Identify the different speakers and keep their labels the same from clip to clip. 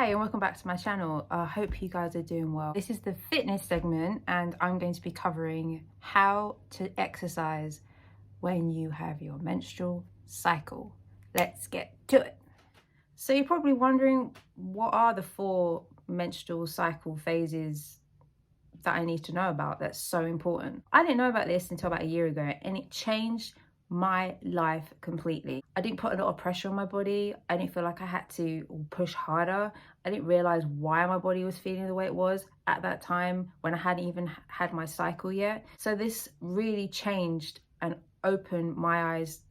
Speaker 1: Hi and welcome back to my channel. I hope you guys are doing well. This is the fitness segment and I'm going to be covering how to exercise when you have your menstrual cycle. Let's get to it. So you're probably wondering, what are the 4 menstrual cycle phases that I need to know about that's so important? I didn't know about this until about a year ago and it changed my life completely. I didn't put a lot of pressure on my body. I didn't feel like I had to push harder. I didn't realize why my body was feeling the way it was at that time when I hadn't even had my cycle yet. So this really changed and opened my eyes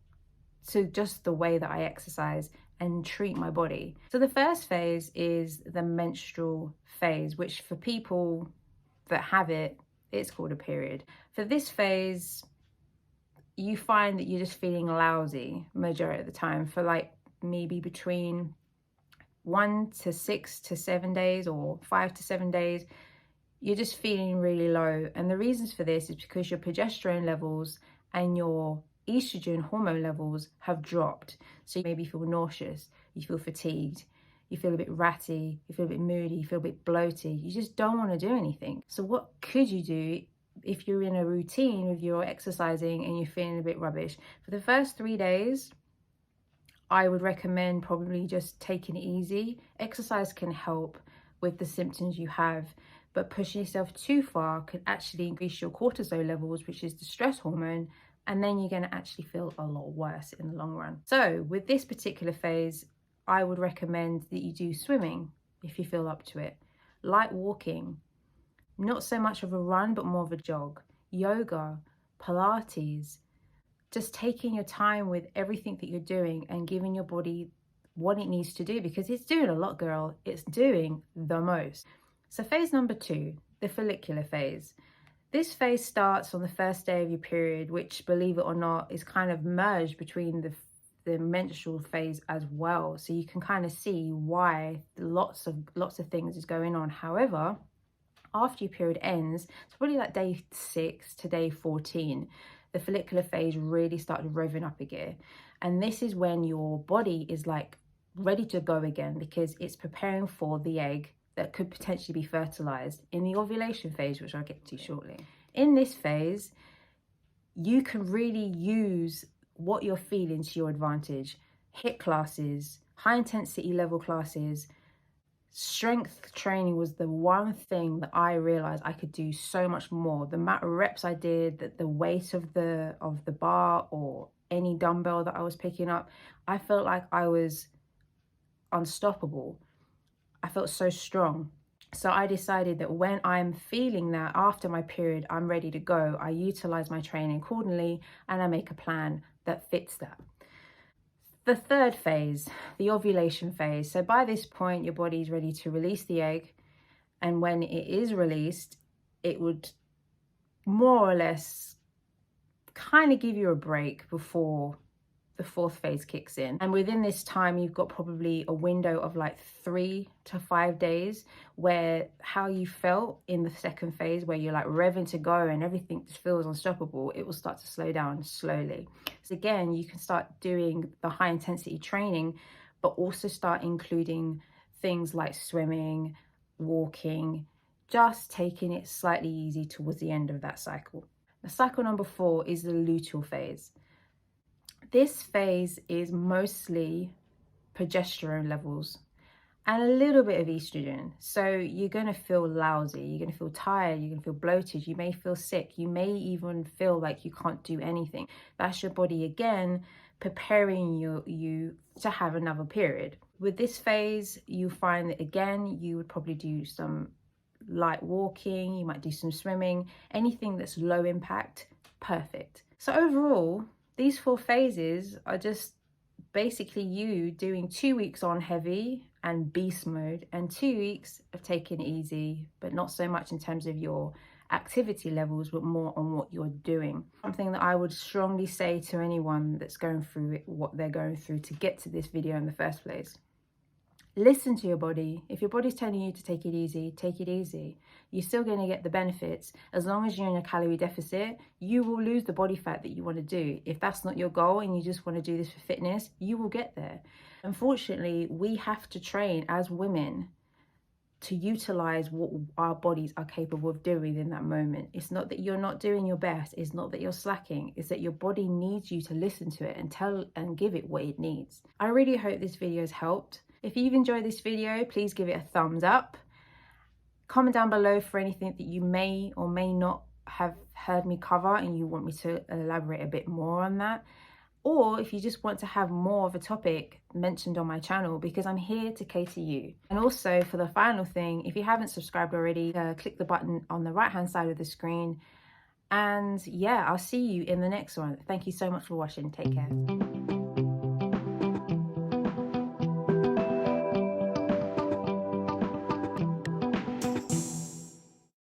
Speaker 1: to just the way that I exercise and treat my body. So the first phase is the menstrual phase, which for people that have it, it's called a period. For this phase, you find that you're just feeling lousy majority of the time for like maybe between 1 to 6 to 7 days or 5 to 7 days. You're just feeling really low. And the reasons for this is because your progesterone levels and your estrogen hormone levels have dropped. So you maybe feel nauseous, you feel fatigued, you feel a bit ratty, you feel a bit moody, you feel a bit bloated. You just don't want to do anything. So what could you do if you're in a routine with your exercising and you're feeling a bit rubbish? For the first 3 days, I would recommend probably just taking it easy. Exercise can help with the symptoms you have, but pushing yourself too far could actually increase your cortisol levels, which is the stress hormone, and then you're going to actually feel a lot worse in the long run. So with this particular phase, I would recommend that you do swimming if you feel up to it, light walking, not so much of a run, but more of a jog, yoga, Pilates, just taking your time with everything that you're doing and giving your body what it needs to do, because it's doing a lot, girl. It's doing the most. So phase number 2, the follicular phase. This phase starts on the first day of your period, which, believe it or not, is kind of merged between the menstrual phase as well. So you can kind of see why lots of things is going on. However, after your period ends, it's probably like day 6 to day 14, the follicular phase really started revving up again. And this is when your body is like ready to go again, because it's preparing for the egg that could potentially be fertilized in the ovulation phase, which I'll get to shortly. In this phase, you can really use what you're feeling to your advantage. HIIT classes, high intensity level classes, strength training was the one thing that I realized I could do so much more. The amount of reps I did, the weight of the bar or any dumbbell that I was picking up, I felt like I was unstoppable. I felt so strong. So I decided that when I'm feeling that after my period, I'm ready to go, I utilize my training accordingly and I make a plan that fits that. The third phase, the ovulation phase. So by this point, your body is ready to release the egg. And when it is released, it would more or less kind of give you a break before the 4th phase kicks in. And within this time, you've got probably a window of like 3 to 5 days where how you felt in the 2nd phase, where you're like revving to go and everything just feels unstoppable, it will start to slow down slowly. So again, you can start doing the high intensity training, but also start including things like swimming, walking, just taking it slightly easy towards the end of that cycle. The cycle number 4 is the luteal phase. This phase is mostly progesterone levels and a little bit of estrogen. So you're going to feel lousy, you're going to feel tired, you're going to feel bloated, you may feel sick, you may even feel like you can't do anything. That's your body again preparing you to have another period. With this phase, you find that again, you would probably do some light walking, you might do some swimming, anything that's low impact, perfect. So overall, these 4 phases are just basically you doing 2 weeks on heavy and beast mode and 2 weeks of taking it easy, but not so much in terms of your activity levels, but more on what you're doing. Something that I would strongly say to anyone that's going through what they're going through to get to this video in the first place. Listen to your body. If your body's telling you to take it easy, take it easy. You're still going to get the benefits. As long as you're in a calorie deficit, you will lose the body fat that you want to do. If that's not your goal and you just want to do this for fitness, you will get there. Unfortunately, we have to train as women to utilize what our bodies are capable of doing in that moment. It's not that you're not doing your best. It's not that you're slacking. It's that your body needs you to listen to it and tell and give it what it needs. I really hope this video has helped. If you've enjoyed this video, please give it a thumbs up. Comment down below for anything that you may or may not have heard me cover and you want me to elaborate a bit more on that. Or if you just want to have more of a topic mentioned on my channel, because I'm here to cater you. And also, for the final thing, if you haven't subscribed already, click the button on the right hand side of the screen. And yeah, I'll see you in the next one. Thank you so much for watching. Take care.